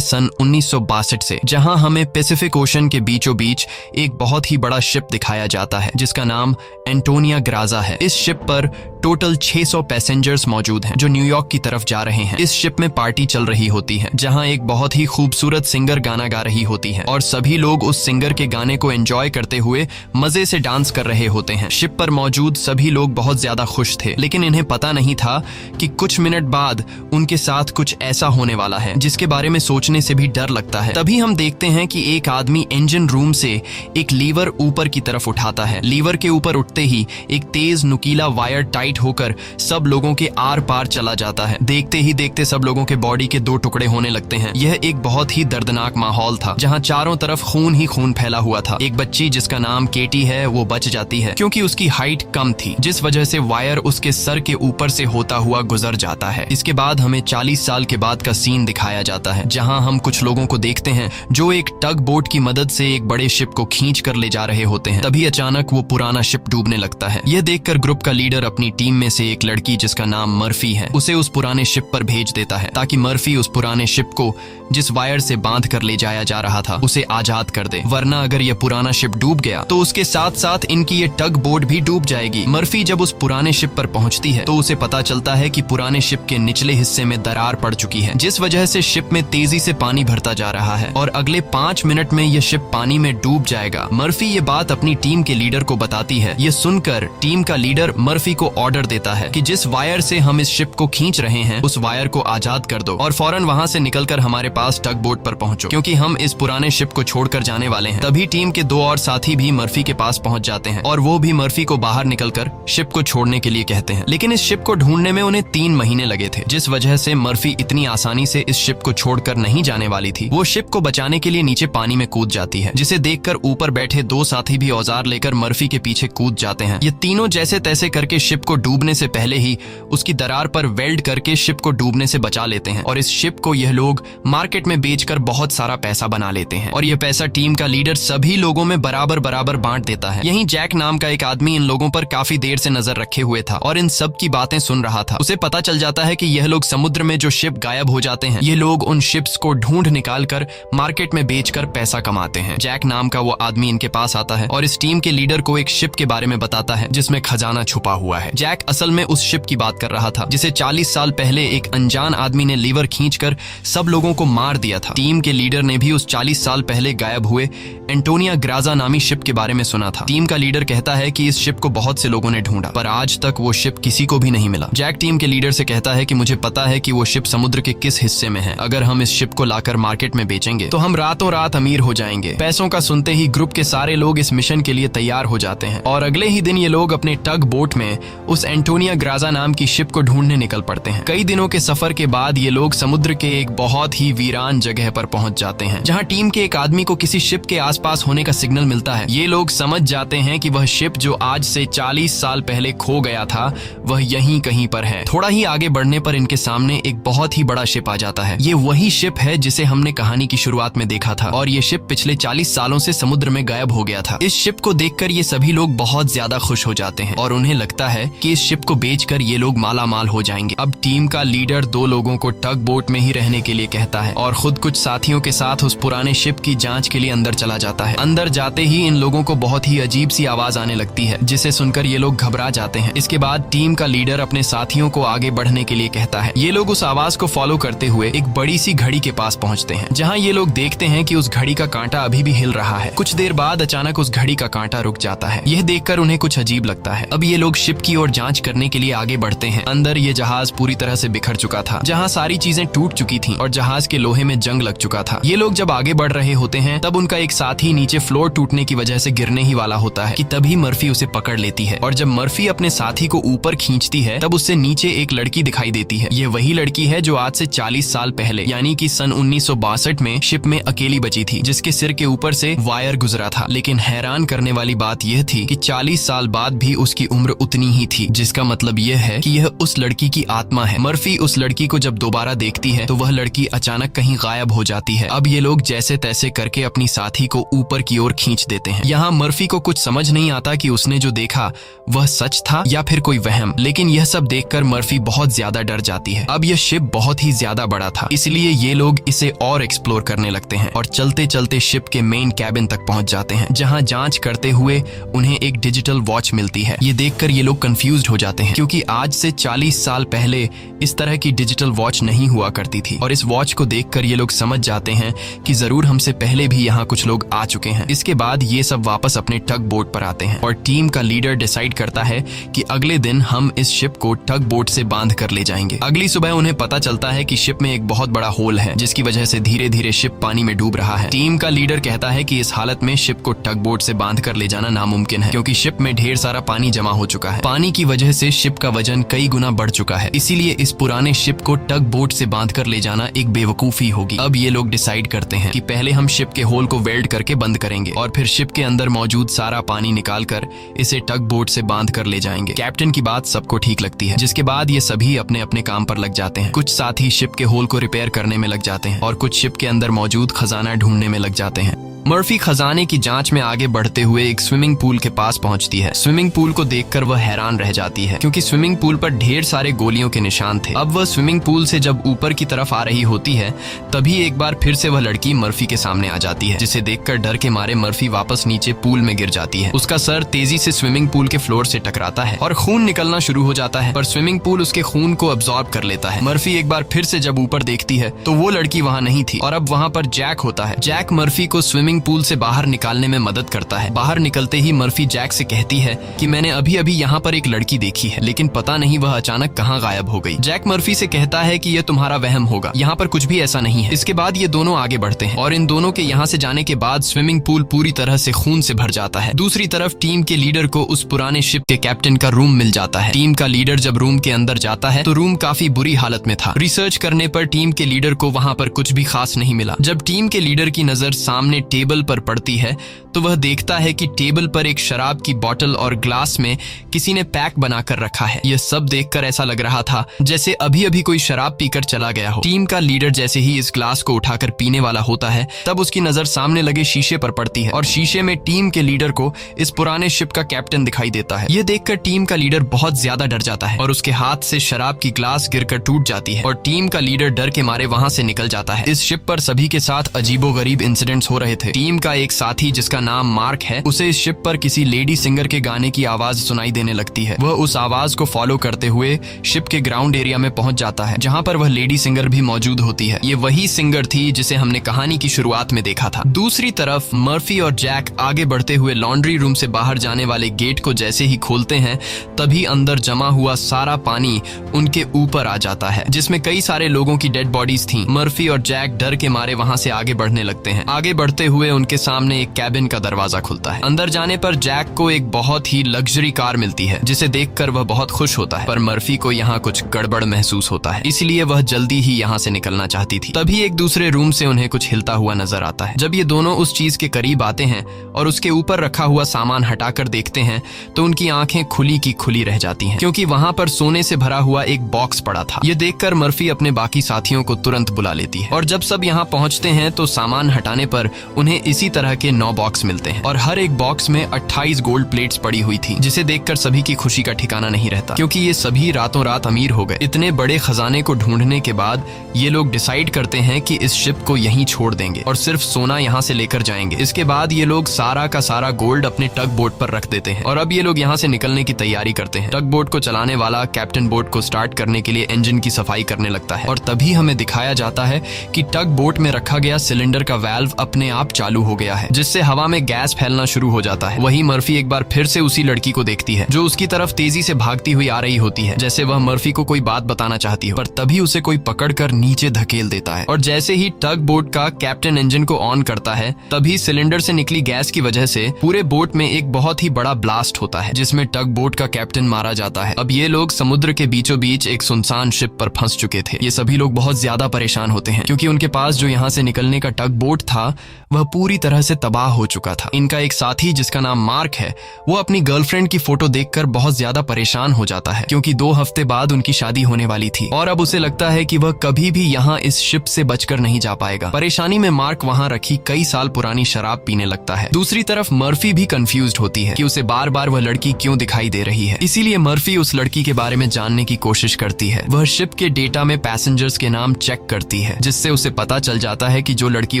सन 1962 से, जहां हमें पैसिफिक ओशन के बीचों बीच एक बहुत ही बड़ा शिप दिखाया जाता है जिसका नाम एंटोनिया ग्राजा है। इस शिप पर टोटल 600 पैसेंजर्स मौजूद हैं जो न्यूयॉर्क की तरफ जा रहे हैं। इस शिप में पार्टी चल रही होती है जहां एक बहुत ही खूबसूरत सिंगर गाना गा रही होती है और सभी लोग उस सिंगर के गाने को एंजॉय करते हुए मजे से डांस कर रहे होते हैं। शिप पर मौजूद सभी लोग बहुत ज्यादा खुश थे, लेकिन इन्हें पता नहीं था कि कुछ मिनट बाद उनके साथ कुछ ऐसा होने वाला है जिसके बारे में सोचने से भी डर लगता है। तभी हम देखते हैं कि एक आदमी इंजन रूम से एक लीवर ऊपर की तरफ उठाता है। लीवर के ऊपर उठते ही एक तेज नुकीला वायर टाइट होकर सब लोगों के आर पार चला जाता है। देखते ही देखते सब लोगों के बॉडी के 2 टुकड़े होने लगते हैं। यह एक बहुत ही दर्दनाक माहौल था जहां चारों तरफ खून ही खून फैला हुआ था। एक बच्ची जिसका नाम केटी है वो बच जाती है क्योंकि उसकी हाइट कम थी, जिस वजह से वायर उसके सर के ऊपर से होता हुआ गुजर जाता है। इसके बाद हमें 40 साल के बाद का सीन दिखाया जाता है जहां हम कुछ लोगों को देखते हैं जो एक टग बोट की मदद से एक बड़े शिप को खींच कर ले जा रहे होते हैं। तभी अचानक वो पुराना शिप डूबने लगता है। यह देखकर ग्रुप का लीडर अपनी टीम में से एक लड़की जिसका नाम मर्फी है उसे उस पुराने शिप पर भेज देता है ताकि मर्फी उस पुराने शिप को जिस वायर से बांध कर ले जाया जा रहा था उसे आजाद कर दे, वरना अगर यह पुराना शिप डूब गया तो उसके साथ साथ इनकी ये टग बोट भी डूब जाएगी। मर्फी जब उस पुराने शिप पर पहुंचती है तो उसे पता चलता है कि पुराने शिप के निचले हिस्से में दरार पड़ चुकी है जिस वजह से शिप में तेजी से पानी भरता जा रहा है और अगले 5 मिनट में यह शिप पानी में डूब जाएगा। मर्फी ये बात अपनी टीम के लीडर को बताती है। ये सुनकर टीम का लीडर मर्फी को ऑर्डर देता है कि जिस वायर से हम इस शिप को खींच रहे हैं उस वायर को आजाद कर दो और फौरन वहां से निकलकर हमारे पास टग बोट पर पहुंचो क्योंकि हम इस पुराने शिप को छोड़कर जाने वाले हैं। तभी टीम के 2 और साथी भी मर्फी के पास पहुंच जाते हैं और वो भी मर्फी को बाहर निकलकर शिप को छोड़ने के लिए कहते हैं, लेकिन इस शिप को ढूंढने में उन्हें 3 महीने लगे थे जिस वजह से मर्फी इतनी आसानी से इस शिप को छोड़कर नहीं जाने वाली थी। वो शिप को बचाने के लिए नीचे पानी में कूद जाती है जिसे देखकर ऊपर बैठे 2 साथी भी औजार लेकर मर्फी के पीछे कूद जाते हैं। ये तीनों जैसे तैसे करके शिप को डूबने से पहले ही उसकी दरार पर वेल्ड करके शिप को डूबने से बचा लेते हैं और इस शिप को यह लोग मार्केट में बेचकर बहुत सारा पैसा बना लेते हैं और यह पैसा टीम का लीडर सभी लोगों में बराबर बराबर बांट देता है। यहीं जैक नाम का एक आदमी इन लोगों पर काफी देर से नजर रखे हुए था और इन सब की बातें सुन रहा था। उसे पता चल जाता है कि यह लोग समुद्र में जो शिप गायब हो जाते हैं ये लोग उन शिप्स को ढूंढ निकाल कर मार्केट में बेचकर पैसा कमाते हैं। जैक नाम का वो आदमी इनके पास आता है और इस टीम के लीडर को एक शिप के बारे में बताता है जिसमें खजाना छुपा हुआ है। जैक असल में उस शिप की बात कर रहा था जिसे 40 साल पहले एक अनजान आदमी ने लीवर खींचकर सब लोगों को मार दिया था। टीम के लीडर ने भी उस 40 साल पहले गायब हुए एंटोनिया ग्राजा नामी शिप के बारे में सुना था। टीम का लीडर कहता है कि इस शिप को बहुत से लोगों ने ढूंढा पर आज तक वो शिप किसी को भी नहीं मिला। जैक टीम के लीडर से कहता है कि मुझे पता है कि वो शिप समुद्र के किस हिस्से में है। अगर हम इस शिप को लाकर मार्केट में बेचेंगे तो हम रातों रात अमीर हो जाएंगे। पैसों का सुनते ही ग्रुप के सारे लोग इस मिशन के लिए तैयार हो जाते हैं और अगले ही दिन ये लोग अपने टग बोट में उस एंटोनिया ग्राजा नाम की शिप को ढूंढने निकल पड़ते हैं। कई दिनों के सफर के बाद ये लोग समुद्र के एक बहुत ही वीरान जगह पर पहुंच जाते हैं जहां टीम के एक आदमी को किसी शिप के आसपास होने का सिग्नल मिलता है। ये लोग समझ जाते हैं कि वह शिप जो आज से 40 साल पहले खो गया था वह यहीं कहीं पर है। थोड़ा ही आगे बढ़ने पर इनके सामने एक बहुत ही बड़ा शिप आ जाता है। ये वही शिप है जिसे हमने कहानी की शुरुआत में देखा था और ये शिप पिछले 40 सालों से समुद्र में गायब हो गया था। इस शिप को देखकर ये सभी लोग बहुत ज्यादा खुश हो जाते हैं और उन्हें लगता है कि इस शिप को बेचकर ये लोग माला माल हो जाएंगे। अब टीम का लीडर 2 लोगों को टग बोट में ही रहने के लिए कहता है और खुद कुछ साथियों के साथ उस पुराने शिप की जांच के लिए अंदर चला जाता है। अंदर जाते ही इन लोगों को बहुत ही अजीब सी आवाज आने लगती है जिसे सुनकर ये लोग घबरा जाते हैं। इसके बाद टीम का लीडर अपने साथियों को आगे बढ़ने के लिए कहता है। ये लोग उस आवाज को फॉलो करते हुए एक बड़ी सी घड़ी के पास पहुंचते हैं जहां ये लोग देखते हैं कि उस घड़ी का कांटा अभी भी हिल रहा है। कुछ देर बाद अचानक उस घड़ी का कांटा रुक जाता है। यह देखकर उन्हें कुछ अजीब लगता है। अब ये लोग शिप की ओर जांच करने के लिए आगे बढ़ते हैं। अंदर ये जहाज पूरी तरह से बिखर चुका था जहां सारी चीजें टूट चुकी थी और जहाज के लोहे में जंग लग चुका था। ये लोग जब आगे बढ़ रहे होते हैं तब उनका एक साथी नीचे फ्लोर टूटने की वजह से गिरने ही वाला होता है कि तभी मर्फी उसे पकड़ लेती है और जब मर्फी अपने साथी को ऊपर खींचती है तब उससे नीचे एक लड़की दिखाई देती है। ये वही लड़की है जो आज से 40 साल पहले यानी कि सन 1962 में शिप में अकेली बची थी जिसके सिर के ऊपर से वायर गुजरा था। लेकिन हैरान करने वाली बात यह थी कि 40 साल बाद भी उसकी उम्र उतनी ही थी। थी, जिसका मतलब यह है कि यह उस लड़की की आत्मा है। मर्फी उस लड़की को जब दोबारा देखती है तो वह लड़की अचानक कहीं गायब हो जाती है। अब ये लोग जैसे तैसे करके अपनी साथी को ऊपर की ओर खींच देते हैं। यहाँ मर्फी को कुछ समझ नहीं आता कि उसने जो देखा वह सच था या फिर कोई वहम, लेकिन यह सब देखकर मर्फी बहुत ज्यादा डर जाती है। अब यह शिप बहुत ही ज्यादा बड़ा था, इसलिए ये लोग इसे और एक्सप्लोर करने लगते हैं और चलते चलते शिप के मेन कैबिन तक पहुंच जाते हैं, जहां जांच करते हुए उन्हें एक डिजिटल वॉच मिलती है। ये देखकर ये लोग कंफ्यूज्ड हो जाते हैं, क्योंकि आज से 40 साल पहले इस तरह की डिजिटल वॉच नहीं हुआ करती थी। और इस वॉच को देखकर ये लोग समझ जाते हैं कि जरूर हमसे पहले भी यहाँ कुछ लोग आ चुके हैं। इसके बाद ये सब वापस अपने टग बोट पर आते हैं और टीम का लीडर डिसाइड करता है कि अगले दिन हम इस शिप को टग बोट से बांध कर ले जाएंगे। अगली सुबह उन्हें पता चलता है कि शिप में एक बहुत बड़ा होल है, जिसकी वजह से धीरे धीरे शिप पानी में डूब रहा है। टीम का लीडर कहता है कि इस हालत में शिप को टग बोट से बांध कर ले जाना नामुमकिन है, क्योंकि शिप में ढेर सारा पानी जमा हो चुका है। पानी की वजह से शिप का वजन कई गुना बढ़ चुका है, इसीलिए इस पुराने शिप को टग बोट से बांध कर ले जाना एक बेवकूफी होगी। अब ये लोग डिसाइड करते हैं कि पहले हम शिप के होल को वेल्ड करके बंद करेंगे और फिर शिप के अंदर मौजूद सारा पानी निकाल कर इसे टग बोट से बांध कर ले जाएंगे। कैप्टन की बात सबको ठीक लगती है, जिसके बाद ये सभी अपने अपने काम पर लग जाते हैं। कुछ साथी शिप के होल को रिपेयर करने में लग जाते हैं और कुछ शिप के अंदर मौजूद खजाना ढूंढने में लग जाते हैं। मर्फी खजाने की जांच में आगे बढ़ते हुए एक स्विमिंग पूल के पास पहुंचती है। स्विमिंग पूल को देखकर वह हैरान रह जाती है, क्योंकि स्विमिंग पूल पर ढेर सारे गोलियों के निशान थे। अब वह स्विमिंग पूल से जब ऊपर की तरफ आ रही होती है, तभी एक बार फिर से वह लड़की मर्फी के सामने आ जाती है, जिसे देखकर डर के मारे मर्फी वापस नीचे पूल में गिर जाती है। उसका सर तेजी से स्विमिंग पूल के फ्लोर से टकराता है और खून निकलना शुरू हो जाता है, पर स्विमिंग पूल उसके खून को अब्सॉर्ब कर लेता है। मर्फी एक बार फिर से जब ऊपर देखती है तो वो लड़की वहाँ नहीं थी और अब वहाँ पर जैक होता है। जैक मर्फी को स्विमिंग पूल से बाहर निकालने में मदद करता है। बाहर निकलते ही मर्फी जैक से कहती है कि मैंने अभी अभी यहाँ पर एक लड़की देखी है, लेकिन पता नहीं वह अचानक कहाँ गायब हो गई। जैक मर्फी से कहता है कि यह तुम्हारा वहम होगा, यहाँ पर कुछ भी ऐसा नहीं है। इसके बाद ये दोनों आगे बढ़ते हैं और इन दोनों के यहाँ से जाने के बाद स्विमिंग पूल पूरी तरह से खून से भर जाता है। दूसरी तरफ टीम के लीडर को उस पुराने शिप के कैप्टन का रूम मिल जाता है। टीम का लीडर जब रूम के अंदर जाता है तो रूम काफी बुरी हालत में था। रिसर्च करने पर टीम के लीडर को वहाँ पर कुछ भी खास नहीं मिला। जब टीम के लीडर की नजर सामने टेबल पर पड़ती है तो वह देखता है कि टेबल पर एक शराब की बोतल और ग्लास में किसी ने पैक बनाकर रखा है। यह सब देखकर ऐसा लग रहा था जैसे अभी अभी कोई शराब पीकर चला गया हो। टीम का लीडर जैसे ही इस ग्लास को उठाकर पीने वाला होता है, तब उसकी नजर सामने लगे शीशे पर पड़ती है और शीशे में टीम के लीडर को इस पुराने शिप का कैप्टन दिखाई देता है। यह देखकर टीम का लीडर बहुत ज्यादा डर जाता है और उसके हाथ से शराब की ग्लास गिरकर टूट जाती है और टीम का लीडर डर के मारे वहां से निकल जाता है। इस शिप पर सभी के साथ अजीबोगरीब इंसिडेंट्स हो रहे थे। टीम का एक साथी जिसका नाम मार्क है, उसे इस शिप पर किसी लेडी सिंगर के गाने की आवाज सुनाई देने लगती है। वह उस आवाज को फॉलो करते हुए शिप के ग्राउंड एरिया में पहुंच जाता है, जहां पर वह लेडी सिंगर भी मौजूद होती है। ये वही सिंगर थी जिसे हमने कहानी की शुरुआत में देखा था। दूसरी तरफ मर्फी और जैक आगे बढ़ते हुए लॉन्ड्री रूम से बाहर जाने वाले गेट को जैसे ही खोलते हैं, तभी अंदर जमा हुआ सारा पानी उनके ऊपर आ जाता है, जिसमें कई सारे लोगों की डेड बॉडीज थी। मर्फी और जैक डर के मारे वहां से आगे बढ़ने लगते हैं। आगे बढ़ते हुए उनके सामने एक कैबिन का दरवाजा खुलता है। अंदर जाने पर जैक को एक बहुत ही लग्जरी कार मिलती है, जिसे देखकर वह बहुत खुश होता है, पर मर्फी को यहाँ कुछ गड़बड़ महसूस होता है, इसलिए वह जल्दी ही यहाँ से निकलना चाहती थी। तभी एक दूसरे रूम से उन्हें कुछ हिलता हुआ नजर आता है। जब ये दोनों उस चीज के करीब आते हैं और उसके ऊपर रखा हुआ सामान हटाकर देखते हैं तो उनकी आंखें खुली की खुली रह जाती हैं, क्योंकि वहां पर सोने से भरा हुआ एक बॉक्स पड़ा था। ये देखकर मर्फी अपने बाकी साथियों को तुरंत बुला लेती है और जब सब यहाँ पहुंचते हैं तो सामान हटाने पर उन्हें इसी तरह के 9 बॉक्स मिलते हैं और हर एक बॉक्स में 28 गोल्ड प्लेट्स पड़ी हुई थी, जिसे देखकर सभी की खुशी का ठिकाना नहीं रहता, क्योंकि ये सभी रातों रात अमीर हो गए। इतने बड़े खजाने को ढूंढने के बाद ये लोग डिसाइड करते हैं कि इस शिप को यहीं छोड़ देंगे और सिर्फ सोना यहाँ से लेकर जाएंगे। इसके बाद ये लोग सारा का सारा गोल्ड अपने टग बोट पर रख देते हैं और अब ये लोग यहाँ से निकलने की तैयारी करते हैं। टग बोट को चलाने वाला कैप्टन बोट को स्टार्ट करने के लिए इंजन की सफाई करने लगता है और तभी हमें दिखाया जाता है कि टग बोट में रखा गया सिलेंडर का वाल्व अपने आप चालू हो गया है, जिससे हवा में गैस फैलना शुरू हो जाता है। वहीं मर्फी एक बार फिर से उसी लड़की को देखती है जो उसकी तरफ तेजी से भागती हुई आ रही होती है, जैसे वह मर्फी को कोई बात बताना चाहती हो, पर तभी उसे कोई पकड़कर नीचे धकेल देता है और जैसे ही टग बोट का कैप्टन इंजन को ऑन करता है, तभी सिलेंडर से निकली गैस की वजह से पूरे बोट में एक बहुत ही बड़ा ब्लास्ट होता है, जिसमें टग बोट का कैप्टन मारा जाता है। अब ये लोग समुद्र के बीचों बीच एक सुनसान शिप पर फंस चुके थे। ये सभी लोग बहुत ज्यादा परेशान होते हैं, क्योंकि उनके पास जो यहाँ से निकलने का टग बोट था वह पूरी तरह से तबाह हो चुका था। इनका एक साथी जिसका नाम मार्क है, वो अपनी गर्लफ्रेंड की फोटो देखकर बहुत ज्यादा परेशान हो जाता है क्योंकि 2 हफ्ते बाद उनकी शादी होने वाली थी और अब उसे लगता है कि वह कभी भी यहाँ इस शिप से बचकर नहीं जा पाएगा। परेशानी में मार्क वहाँ रखी कई साल पुरानी शराब पीने लगता है। दूसरी तरफ मर्फी भी कंफ्यूज्ड होती है कि उसे बार बार वह लड़की क्यों दिखाई दे रही है। इसीलिए मर्फी उस लड़की के बारे में जानने की कोशिश करती है। वह शिप के डेटा में पैसेंजर्स के नाम चेक करती है, जिससे उसे पता चल जाता है कि जो लड़की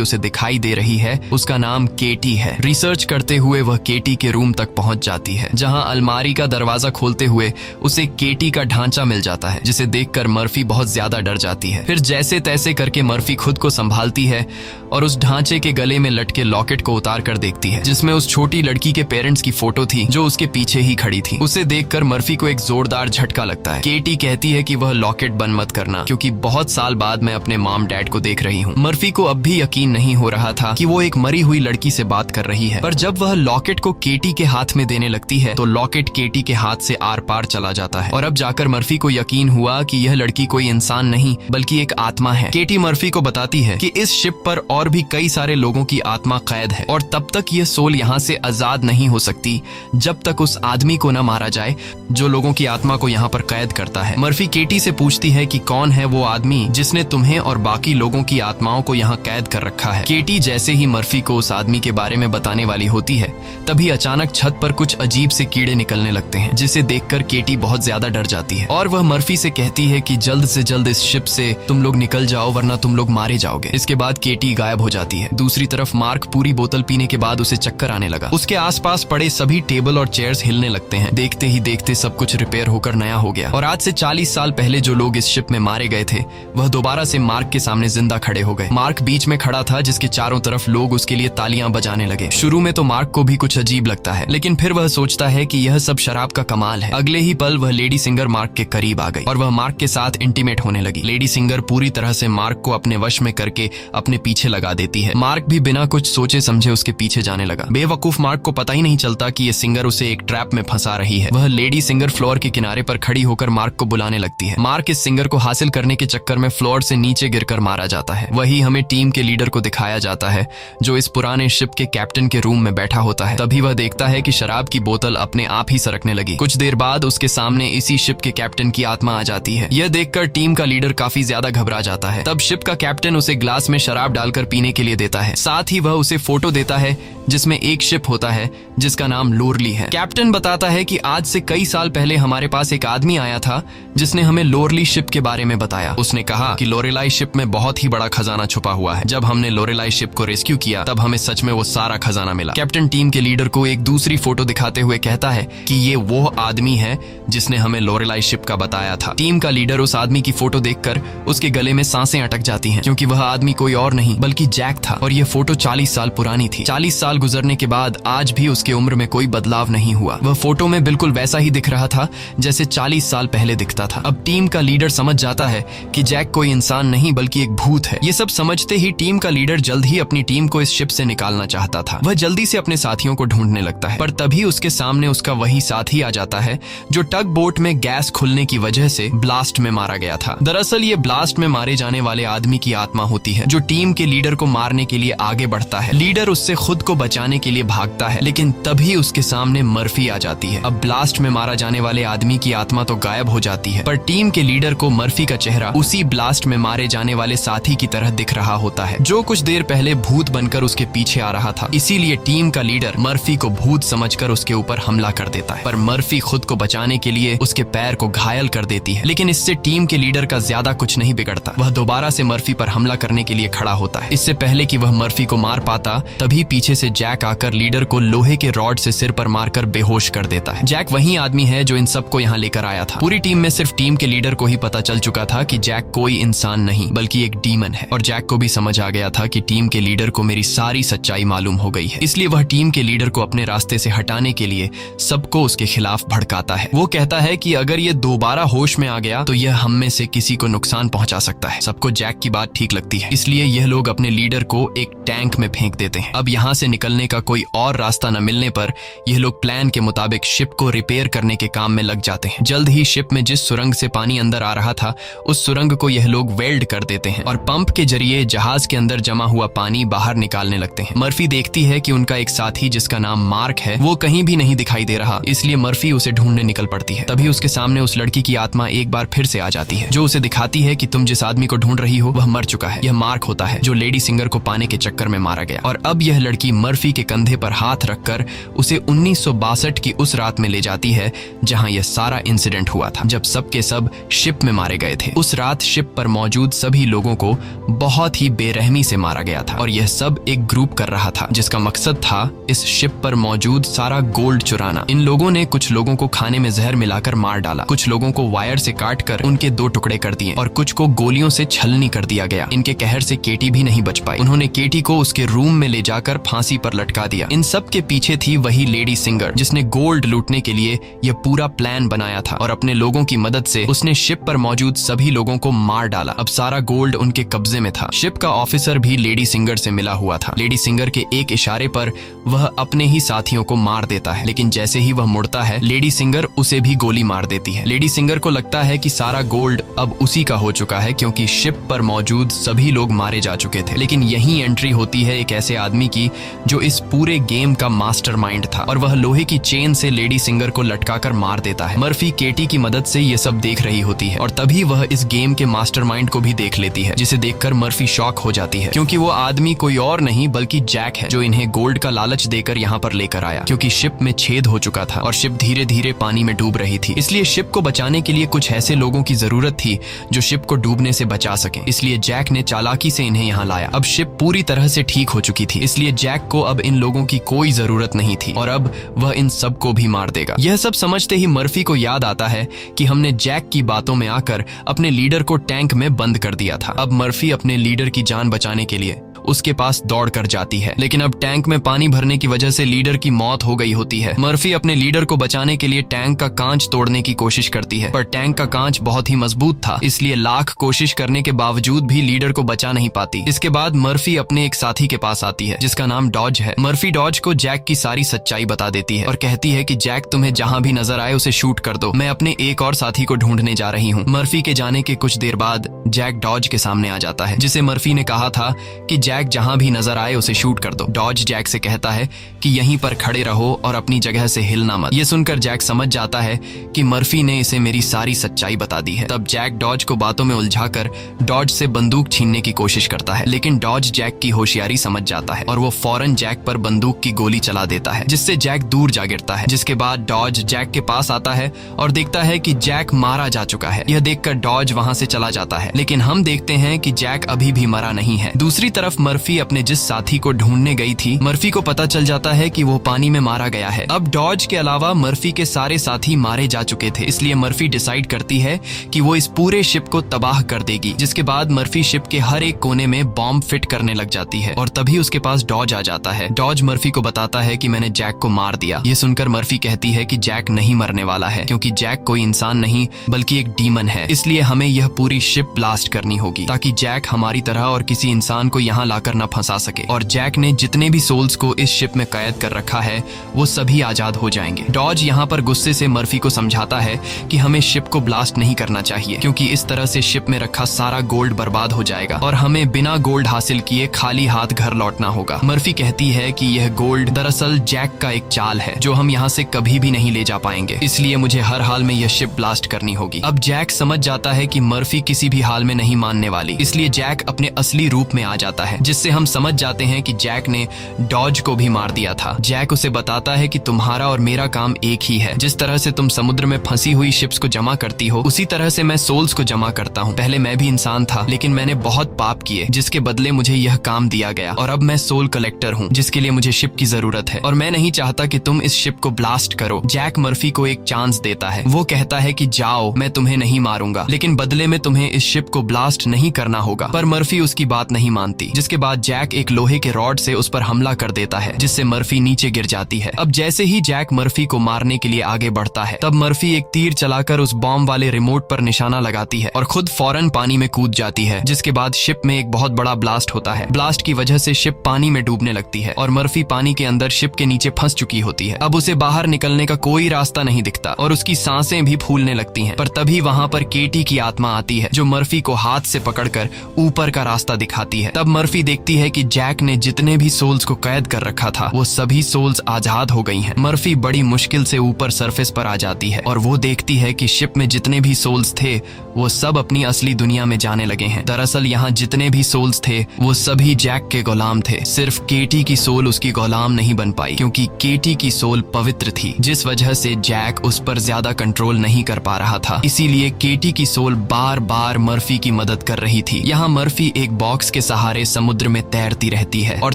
उसे दिखाई दे रही है उसका नाम केटी है। रिसर्च करते हुए वह केटी के रूम तक पहुंच जाती है, जहां अलमारी का दरवाजा खोलते हुए उसे केटी का ढांचा मिल जाता है, जिसे देखकर मर्फी बहुत ज्यादा डर जाती है। फिर जैसे तैसे करके मर्फी खुद को संभालती है और उस ढांचे के गले में लटके लॉकेट को उतार कर देखती है, जिसमें उस छोटी लड़की के पेरेंट्स की फोटो थी जो उसके पीछे ही खड़ी थी। उसे देखकर मर्फी को एक जोरदार झटका लगता है। केटी कहती है कि वह लॉकेट बंद मत करना, क्योंकि बहुत साल बाद मैं अपने मॉम डैड को देख रही हूँ। मर्फी को अब भी यकीन नहीं हो रहा था कि वो एक मरी हुई लड़की से बात कर रही है, पर जब वह लॉकेट को केटी के हाथ में देने लगती है तो लॉकेट केटी के हाथ से आर पार चला जाता है और अब जाकर मर्फी को यकीन हुआ कि यह लड़की कोई इंसान नहीं बल्कि एक आत्मा है। केटी मर्फी को बताती है कि इस शिप पर और भी कई सारे लोगों की आत्मा कैद है और तब तक यह सोल यहाँ से आजाद नहीं हो सकती जब तक उस आदमी को न मारा जाए जो लोगों की आत्मा को यहाँ पर कैद करता है। मर्फी केटी से पूछती है कि कौन है वो आदमी जिसने तुम्हें और बाकी लोगों की आत्माओं को यहाँ कैद कर रखा है। केटी जैसे ही मर्फी को उस आदमी के बारे में बताने वाली होती है, तभी अचानक छत पर कुछ अजीब से कीड़े निकलने लगते हैं, जिसे देखकर केटी बहुत ज्यादा डर जाती है और वह मर्फी से कहती है कि जल्द से जल्द इस शिप से तुम लोग निकल जाओ वरना तुम लोग मारे जाओगे। इसके बाद केटी गायब हो जाती है। दूसरी तरफ मार्क पूरी बोतल पीने के बाद उसे चक्कर आने लगा। उसके आसपास पड़े सभी टेबल और चेयर्स हिलने लगते हैं। देखते ही देखते सब कुछ रिपेयर होकर नया हो गया और आज से 40 साल पहले जो लोग इस शिप में मारे गए थे वह दोबारा से मार्क के सामने जिंदा खड़े हो गए। मार्क बीच में खड़ा था, जिसके चारों तरफ लोग उसके लिए तालियां बजाने लगे। शुरू में तो मार्क को भी कुछ अजीब लगता है, लेकिन फिर वह सोचता है कि यह सब शराब का कमाल है। अगले ही पल वह लेडी सिंगर मार्क के करीब आ गई और वह मार्क के साथ इंटीमेट होने लगी। लेडी सिंगर पूरी तरह से मार्क को अपने वश में करके अपने पीछे लगा देती है। मार्क भी बिना कुछ सोचे समझे उसके पीछे जाने लगा। बेवकूफ मार्क को पता ही नहीं चलता कि यह सिंगर उसे एक ट्रैप में फंसा रही है। वह लेडी सिंगर फ्लोर के किनारे पर खड़ी होकर मार्क को बुलाने लगती है। मार्क इस सिंगर को हासिल करने के चक्कर में फ्लोर से नीचे गिरकर मारा जाता है। वही हमें टीम के लीडर को दिखाया जाता है, जो इस पुराने शिप के कैप्टन के रूम में बैठा होता है। तभी वह देखता है कि शराब की बोतल अपने आप ही सरकने लगी। कुछ देर बाद उसके सामने इसी शिप के कैप्टन की आत्मा आ जाती है। यह देखकर टीम का लीडर काफी ज्यादा घबरा जाता है। तब शिप का कैप्टन उसे ग्लास में शराब डालकर पीने के लिए देता है। साथ ही वह उसे फोटो देता है जिसमें एक शिप होता है जिसका नाम लोरली है। कैप्टन बताता है कि आज से कई साल पहले हमारे पास एक आदमी आया था जिसने हमें लोरली शिप के बारे में बताया। उसने कहा कि लोरेलाई शिप में बहुत ही बड़ा खजाना छुपा हुआ है। जब हमने लोरेलाई शिप को रेस्क्यू किया तब हमें सच में वो सारा खजाना मिला। कैप्टन टीम के लीडर को एक दूसरी फोटो दिखाते हुए कहता है कि ये वो आदमी है जिसने हमें लोरेलाई शिप का बताया था। टीम का लीडर उस आदमी की फोटो देखकर उसके गले में सांसें अटक जाती हैं, क्योंकि वह आदमी कोई और नहीं बल्कि जैक था और यह फोटो 40 साल पुरानी थी। 40 साल गुजरने के बाद आज भी उसके उम्र में कोई बदलाव नहीं हुआ। वह फोटो में बिल्कुल वैसा ही दिख रहा था जैसे 40 साल पहले दिखता था। अब टीम का लीडर समझ जाता है कि जैक कोई इंसान नहीं बल्कि एक भूत है। ये सब समझते ही टीम का लीडर जल्द ही अपनी टीम को इस शिप से निकालना चाहता था। वह जल्दी से अपने साथियों को ढूंढने लगता है, पर तभी उसके सामने उसका वही साथी आ जाता है जो टग बोट में गैस खुलने की वजह से ब्लास्ट में मारा गया था। दरअसल ये ब्लास्ट में मारे जाने वाले आदमी की आत्मा होती है जो टीम के लीडर को मारने के लिए आगे बढ़ता है। लीडर उससे खुद को बचाने के लिए भागता है, लेकिन तभी उसके सामने मर्फी आ जाती है। अब ब्लास्ट में मारा जाने वाले आदमी की आत्मा तो गायब हो जाती है, पर टीम के लीडर को मर्फी का चेहरा उसी ब्लास्ट में मारे जाने वाले साथी की तरह दिख रहा होता है, जो कुछ देर पहले भूत बनकर उसके पीछे आ रहा था। इसीलिए टीम का लीडर मर्फी को भूत समझकर उसके ऊपर हमला कर देता है, पर मर्फी खुद को बचाने के लिए उसके पैर को घायल कर देती है। लेकिन इससे टीम के लीडर का ज्यादा कुछ नहीं बिगड़ता। वह दोबारा से मर्फी पर हमला करने के लिए खड़ा होता है। इससे पहले कि वह मर्फी को मार पाता, तभी पीछे से जैक आकर लीडर को लोहे के रॉड से सिर पर मारकर बेहोश कर देता है। जैक वही आदमी है जो इन सबको यहाँ लेकर आया था। पूरी टीम में सिर्फ टीम के लीडर को ही पता चल चुका था कि जैक कोई इंसान नहीं बल्कि एक डीमन है, और जैक को भी समझ आ गया था कि टीम के लीडर को मेरी सारी सच्चाई मालूम हो गई है। इसलिए वह टीम के लीडर को अपने रास्ते से हटाने के लिए सबको उसके खिलाफ भड़काता है। वो कहता है कि अगर ये दोबारा होश में आ गया तो यह हम में से किसी को नुकसान पहुंचा सकता है। सबको जैक की बात ठीक लगती है, इसलिए यह लोग अपने लीडर को एक टैंक में फेंक देते हैं। अब यहाँ से निकलने का कोई और रास्ता न मिलने पर यह लोग प्लान के मुताबिक शिप को रिपेयर करने के काम में लग जाते हैं। जल्द ही शिप में जिस सुरंग से पानी अंदर आ रहा था उस सुरंग को यह लोग वेल्ड कर देते हैं और पंप के जरिए जहाज के अंदर जमा हुआ पानी बाहर बाहर निकालने लगते हैं। मर्फी देखती है कि उनका एक साथी जिसका नाम मार्क है वो कहीं भी नहीं दिखाई दे रहा, इसलिए मर्फी उसे ढूंढने निकल पड़ती है। तभी उसके सामने उस लड़की की आत्मा एक बार फिर से आ जाती है, जो उसे दिखाती है कि तुम जिस आदमी को ढूंढ रही हो वह मर चुका है। यह मार्क होता है जो लेडी सिंगर को पाने के चक्कर में मारा गया। और अब यह लड़की मर्फी के कंधे पर हाथ रखकर उसे 1962 की उस रात में ले जाती है जहां यह सारा इंसिडेंट हुआ था, जब सब के सब शिप में मारे गए थे। उस रात शिप पर मौजूद सभी लोगों को बहुत ही बेरहमी से मारा गया था और यह सब एक ग्रुप कर रहा था जिसका मकसद था इस शिप पर मौजूद सारा गोल्ड चुराना। इन लोगों ने कुछ लोगों को खाने में जहर मिलाकर मार डाला, कुछ लोगों को वायर से काटकर उनके 2 टुकड़े कर दिए और कुछ को गोलियों से छलनी कर दिया गया। इनके कहर से केटी भी नहीं बच पाई। उन्होंने केटी को उसके रूम में ले जाकर फांसी पर लटका दिया। इन सब के पीछे थी वही लेडी सिंगर जिसने गोल्ड लूटने के लिए यह पूरा प्लान बनाया था और अपने लोगों की मदद से उसने शिप पर मौजूद सभी लोगों को मार डाला। अब सारा गोल्ड उनके कब्जे में था। शिप का ऑफिसर भी लेडी सिंगर से मिला हुआ था। लेडी सिंगर के एक इशारे पर वह अपने ही साथियों को मार देता है, लेकिन जैसे ही वह मुड़ता है लेडी सिंगर उसे भी गोली मार देती है। लेडी सिंगर को लगता है कि सारा गोल्ड अब उसी का हो चुका है क्योंकि शिप पर मौजूद सभी लोग मारे जा चुके थे। लेकिन यही एंट्री होती है एक ऐसे आदमी की जो इस पूरे गेम का मास्टरमाइंड था और वह लोहे की चेन से लेडी सिंगर को लटकाकर मार देता है। मर्फी केटी की मदद से ये सब देख रही होती है और तभी वह इस गेम के मास्टरमाइंड को भी देख लेती है, जिसे देखकर मर्फी शॉक हो जाती है क्योंकि वो आदमी कोई और नहीं बल्कि जैक है, जो इन्हें गोल्ड का लालच देकर यहाँ पर लेकर आया। क्योंकि शिप में छेद हो चुका था और शिप धीरे धीरे पानी में डूब रही थी, इसलिए शिप को बचाने के लिए कुछ ऐसे लोगों की जरूरत थी जो शिप को डूबने से बचा सके। इसलिए जैक ने चालाकी से इन्हें यहाँ लाया। अब शिप पूरी तरह से ठीक हो चुकी थी, इसलिए जैक को अब इन लोगों की कोई जरूरत नहीं थी और अब वह इन सबको भी मार देगा। यह सब समझते ही मर्फी को याद आता है कि हमने जैक की बातों में आकर अपने लीडर को टैंक में बंद कर दिया था। अब मर्फी अपने लीडर की जान बचाने के लिए उसके पास दौड़ कर जाती है, लेकिन अब टैंक में पानी भरने की वजह से लीडर की मौत हो गई होती है। मर्फी अपने लीडर को बचाने के लिए टैंक का कांच तोड़ने की कोशिश करती है, पर टैंक का कांच बहुत ही मजबूत था, इसलिए लाख कोशिश करने के बावजूद भी लीडर को बचा नहीं पाती। इसके बाद मर्फी अपने एक साथी के पास आती है जिसका नाम डॉज है। मर्फी डॉज को जैक की सारी सच्चाई बता देती है और कहती है कि जैक तुम्हें जहां भी नजर आए उसे शूट कर दो, मैं अपने एक और साथी को ढूंढने जा रही हूँ। मर्फी के जाने के कुछ देर बाद जैक डॉज के सामने आ जाता है, जिसे मर्फी ने कहा था कि जैक जहां भी नजर आए उसे शूट कर दो। डॉज जैक से कहता है कि यहीं पर खड़े रहो और अपनी जगह से हिलना मत। यह सुनकर जैक समझ जाता है कि मर्फी ने इसे मेरी सारी सच्चाई बता दी है। तब जैक डॉज को बातों में उलझाकर डॉज से बंदूक छीनने की कोशिश करता है, लेकिन डॉज जैक की होशियारी समझ जाता है और वो फौरन जैक पर बंदूक की गोली चला देता है, जिससे जैक दूर जा गिरता है। जिसके बाद डॉज जैक के पास आता है और देखता है कि जैक मारा जा चुका है। यह देखकर डॉज वहां से चला जाता है, लेकिन हम देखते हैं कि जैक अभी भी मरा नहीं है। दूसरी तरफ मर्फी अपने जिस साथी को ढूंढने गई थी, मर्फी को पता चल जाता है कि वो पानी में मारा गया है। अब डॉज के अलावा मर्फी के सारे साथी मारे जा चुके थे, इसलिए मर्फी डिसाइड करती है कि वो इस पूरे शिप को तबाह कर देगी। जिसके बाद मर्फी शिप के हर एक कोने में बॉम्ब फिट करने लग जाती है और तभी उसके पास डॉज आ जाता है। डॉज मर्फी को बताता है कि मैंने जैक को मार दिया। ये सुनकर मर्फी कहती है कि जैक नहीं मरने वाला है, क्योंकि जैक कोई इंसान नहीं बल्कि एक डीमन है, इसलिए हमें यह पूरी शिप ब्लास्ट करनी होगी ताकि जैक हमारी तरह और किसी इंसान को यहाँ लाकर न फंसा सके। और जैक ने जितने भी सोल्स को इस शिप में कैद कर रखा है वो सभी आजाद हो जाएंगे। डॉज यहाँ पर गुस्से से मर्फी को समझाता है कि हमें शिप को ब्लास्ट नहीं करना चाहिए, क्योंकि इस तरह से शिप में रखा सारा गोल्ड बर्बाद हो जाएगा और हमें बिना गोल्ड हासिल किए खाली हाथ घर लौटना होगा। मर्फी कहती है कि यह गोल्ड दरअसल जैक का एक चाल है जो हम यहाँ से कभी भी नहीं ले जा पाएंगे, इसलिए मुझे हर हाल में यह शिप ब्लास्ट करनी होगी। अब जैक समझ जाता है कि मर्फी किसी भी हाल में नहीं मानने वाली, इसलिए जैक अपने असली रूप में आ जाता है, जिससे हम समझ जाते हैं कि जैक ने डॉज को भी मार दिया था। जैक उसे बताता है कि तुम्हारा और मेरा काम एक ही है, जिस तरह से तुम समुद्र में फंसी हुई शिप्स को जमा करती हो उसी तरह से मैं सोल्स को जमा करता हूँ। पहले मैं भी इंसान था, लेकिन मैंने बहुत पाप किए जिसके बदले मुझे यह काम दिया गया और अब मैं सोल कलेक्टर हूँ, जिसके लिए मुझे शिप की जरूरत है और मैं नहीं चाहता कि तुम इस शिप को ब्लास्ट करो। जैक मर्फी को एक चांस देता है। वो कहता है कि जाओ, मैं तुम्हें नहीं मारूंगा, लेकिन बदले में तुम्हें इस शिप को ब्लास्ट नहीं करना होगा। पर मर्फी उसकी बात नहीं मानती, जिसके बाद जैक एक लोहे के रॉड से उस पर हमला कर देता है, जिससे मर्फी नीचे गिर जाती है। अब जैसे ही जैक मर्फी को मारने के लिए आगे बढ़ता है, तब मर्फी एक तीर चलाकर उस बॉम्ब वाले रिमोट पर निशाना लगाती है और खुद फौरन पानी में कूद जाती है, जिसके बाद शिप में एक बहुत बड़ा ब्लास्ट होता है। ब्लास्ट की वजह से शिप पानी में डूबने लगती है और मर्फी पानी के अंदर शिप के नीचे फंस चुकी होती है। अब उसे बाहर निकलने का कोई रास्ता नहीं दिखता और उसकी सांसें भी फूलने लगती हैं। पर तभी वहां पर केटी की आत्मा आती है, जो मर्फी को हाथ से पकड़कर ऊपर का रास्ता दिखाती है। तब मर्फी देखती है कि जैक ने जितने भी सोल्स को कैद कर रखा था वो सभी सोल्स आजाद हो गई हैं। मर्फी बड़ी मुश्किल से ऊपर सरफेस पर आ जाती है और वो देखती है कि शिप में जितने भी सोल्स थे वो सब अपनी असली दुनिया में जाने लगे हैं। दरअसल यहाँ जितने भी सोल्स थे वो सभी जैक के गुलाम थे। सिर्फ केटी की सोल उसकी गुलाम नहीं बन पाई क्योंकि केटी की सोल पवित्र थी, जिस वजह से जैक उस पर ज्यादा कंट्रोल नहीं कर पा रहा था। इसीलिए केटी की सोल बार बार मर्फी की मदद कर रही थी। यहाँ मर्फी एक बॉक्स के सहारे समुद्र में तैरती रहती है और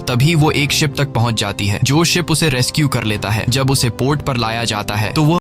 तभी वो एक शिप तक पहुंच जाती है जो शिप उसे रेस्क्यू कर लेता है। जब उसे पोर्ट पर लाया जाता है तो वो